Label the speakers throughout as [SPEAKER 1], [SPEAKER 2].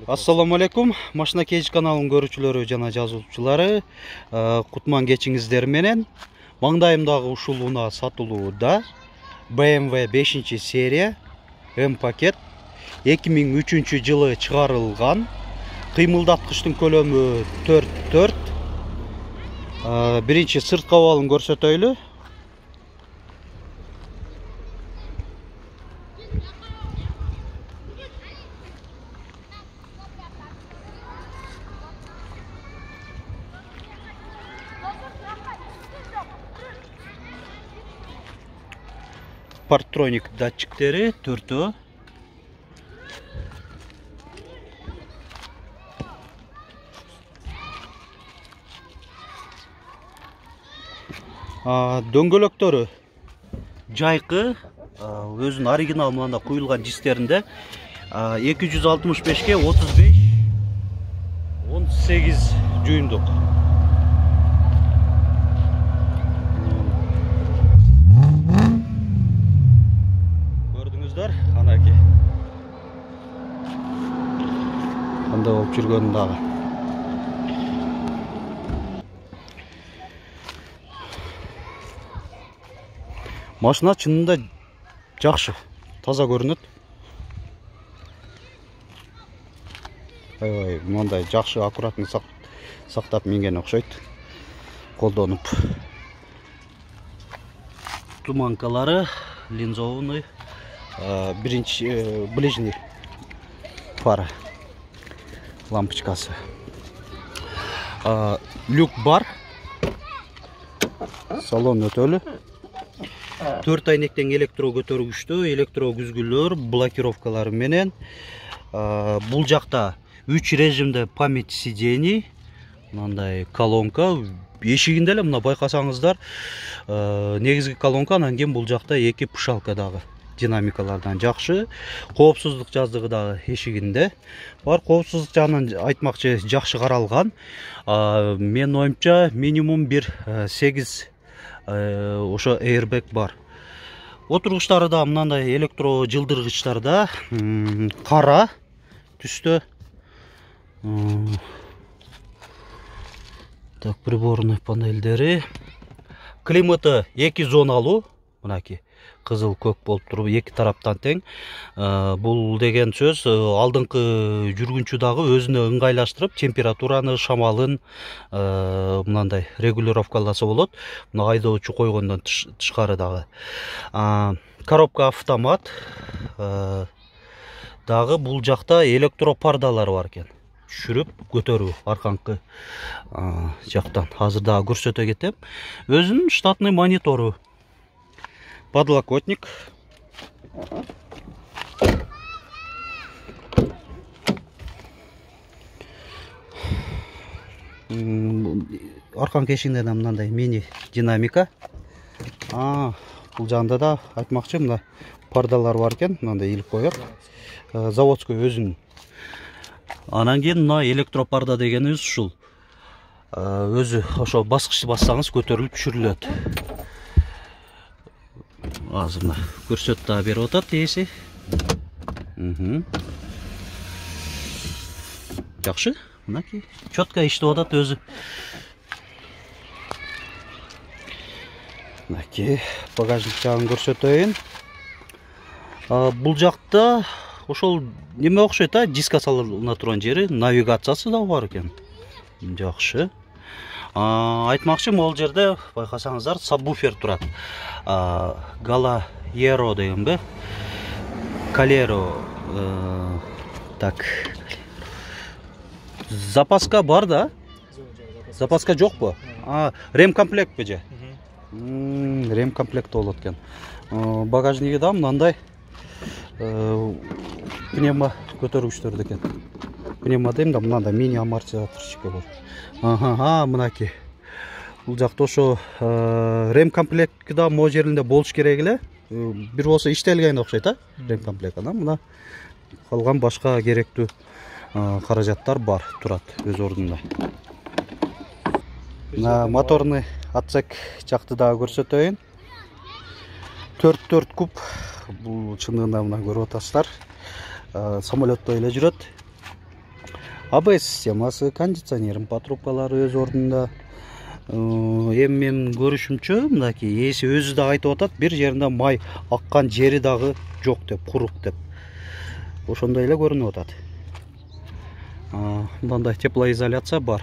[SPEAKER 1] Assalamu alaikum. Машина Кейж каналын көрүүчүлөрү жана жазуучулары, кутман кечиңиздер менен. Маңдайымдагы ушул унаа сатылууда BMW 5 серия М пакет 2003 жылы чыгарылган. Кыймылдаткычтын көлөмү 4. Биринчи сырткы абалын көрсөтөйлү. Парктроник датчиктери 4. Дөңгөлөктөрү жайкы, өзүнүн оригинал мында куюлган дистеринде 265 35 18 жүйүндүк. Көрдүңүздөр, анаки. Кандай болуп жүргөнүн дагы. Машина чынында жакшы, таза көрүнөт. Мындай жакшы, аккуратный сактап минген окшойт. Колдонуп. Туманкалары линзованный, биринчи ближний фара лампочкасы. Люк бар. Салон өтөлү. 4 айнектен электро көтөргүчтүү, электро күзгүлөр, блокировкалары менен. Бул жакта 3 режимде память сидений, мындай колонка, эшигинде эле мына байкасаңыздар, негизги колонка, анан кийин бул жакта 2 пушалка дагы. Динамикалардан жакшы, коопсуздук жаздыгы дагы эшигинде бар. Коопсуздук жагынан айтмакчы жакшы каралган. Мен оюмча минимум 8 ошо airbag бар. Отургучтары да мындай электро жылдыргычтарда кара түстө. Так, приборный панелдери. Климаты 2 зоналуу, мынаки кызыл көк болуп туруп, 2 тараптан тең. Бул деген сөз алдыңкы жүргүнчү дагы өзүнө ыңгайлаштырып, температураны, шамалын мындай регулировкаласа болот. Мына айдоочу койгондон тышкары дагы. Коробка автомат. Дагы бул жакта электропардалар бар экен. Түшүрүп көтөрүү арканкы жактан. Азыр дагы көрсөтө кетем. Өзүнүн штатный монитору. Подлокотник. Аркан кешинде да мындай мини динамика. Бул жагында да айтмакчы, мына пардалар бар экен, мындай илип коёт. Заводской өзүнүн. Анан кийин мына электропарда дегенибиз ушул. Өзү ошо баскычты бассаңыз көтөрүлүп түшүрүлөт. Азыр мына көрсөтүп да берип атат ээси. Жакшы, мынаки четко иштеп атат өзү. Мынаки багажник жагын көрсөтөйүн. Бул жакта ошол неме окшойт, дискка салына турган жери, навигациясы да бар экен. Жакшы. Айтмакчы, могул жерде байкасаңыздар сабвуфер турат. Галаеро дегенби? Калеро. Так. Запаска бар да? Запаска жокпу? Ремкомплектпи же? Ремкомплект болот экен. Багажниги да мындай пневма көтөргүчтөр экен. Пневма дейм да, мындай мини амортизаторчик болот. Мынаки. Бул жакта ошо ремкомплект да могу жеринде болуш керек эле. Бир болсо иштелген окшойт, ремкомплект. Анан мына калган башка керектүү каражаттар бар, турат өз ордунда. Моторный отсек жакты дагы көрсөтөйүн. 4 куб. Бул чындыгында мына көрүп атасыздар. Самолетто эле жүрөт. ABS системасы, кондиционерин патрубкалары өз ордунда. Эми менин көрүшүмчө мынакей ээси өзү да айтып атат, бир жеринде май аккан жери дагы жок деп, курук деп. Ошондой эле көрүнүп атат. Мындай теплоизоляция бар.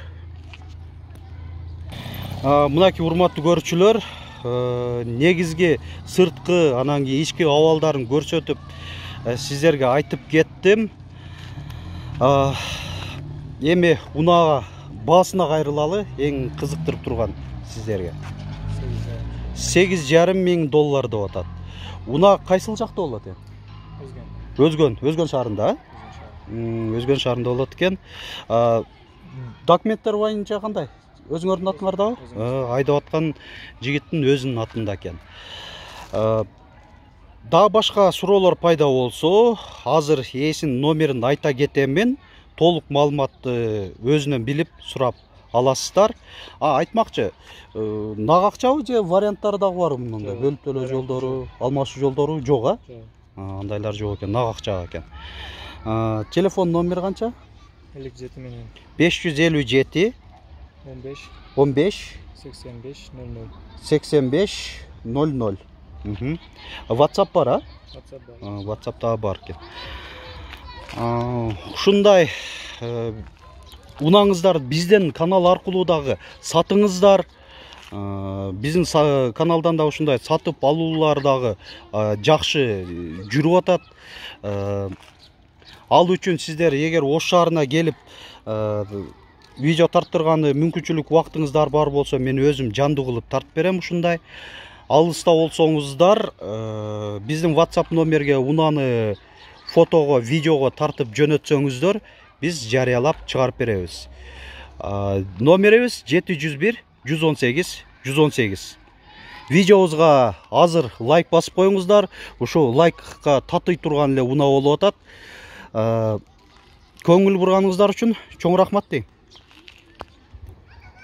[SPEAKER 1] Мынакей урматтуу көрүүчүлөр, негизги сырткы анан кийин ички абалдарын көрсөтүп сиздерге айтып кеттим. Эми унаага баасына кайрылалы, эң кызыктырып турган сиздерге. 8,5 миң доллар деп атат. Унаа кайсыл жакта болот эми? Өзгөн шаарында, Өзгөн шаарында болот экен. Документтер боюнча кандай? Өзүңөрдүн атыңардабы? Айдап аткан жигиттин өзүнүн атында экен. Дагы башка суроолор пайда болсо, азыр ээсинин номерин айта кетемин. Толук маалыматты өзүнөн билип сурап аласыздар. Айтмакчы, нак акчабы же варианттары дагы барбы мындай? Бөлүп төлөө жолдору, алмашуу жолдору жок, а? Андайлар жок экен, нак акча экен. Телефон номери канча?
[SPEAKER 2] 57 менен
[SPEAKER 1] 557 15 85 00. WhatsApp бар, а? WhatsApp'та бар экен. Ушундай унаңыздар бизден канал аркылуу дагы сатыңыздар. Биздин каналдан да ушундай сатып алуулар дагы жакшы жүрүп атат. Ал үчүн сиздер эгер Ош шаарына келип видео тарттырганы мүмкүнчүлүк убактыңыздар бар болсо, мен өзүм жандуу кылып тартып берем ушундай. Алыста болсоңуздар, биздин WhatsApp номерге унаны фотого, видеого тартып жөнөтсөңүздөр, биз жарыялап чыгарып беребиз. Номерибиз 701 118 118. Видеобузга азыр лайк басып коюңуздар. Ушул лайкка татый турган эле унаа болуп атат. Көңүл бурганыңыздар үчүн чоң рахмат дейм.